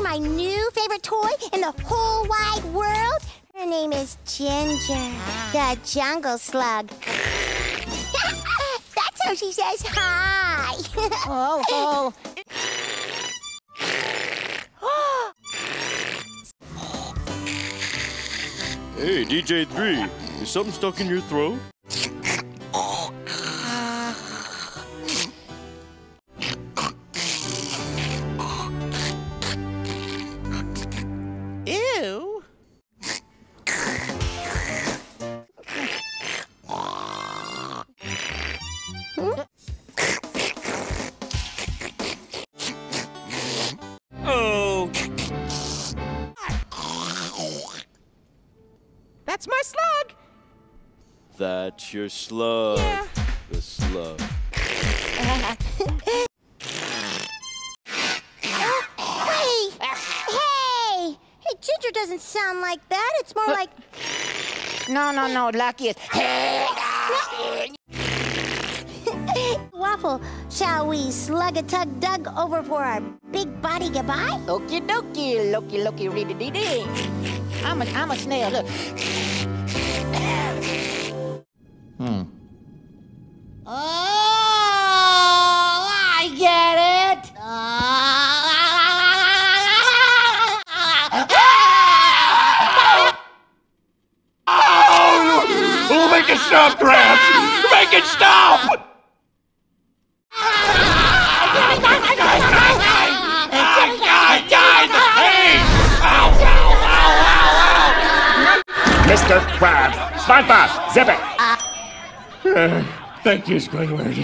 my new favorite toy in the whole wide world? Her name is Ginger, the jungle slug. That's how she says hi. Oh. Hey, DJ3, is something stuck in your throat? Ew. Oh! That's my slug. That's your slug. Yeah. The slug. Hey, Ginger doesn't sound like that. It's more like... No, Lucky is... Waffle, shall we slug-a-tug-dug over for our big body goodbye? Okie dokie, Loki, reedy-dee-dee. I'm a snail, look. Oh, I get it. Oh, make it stop, Krabs! Make it stop! Mr. Krabs, SpongeBob's, zip it! Thank you, Squidward.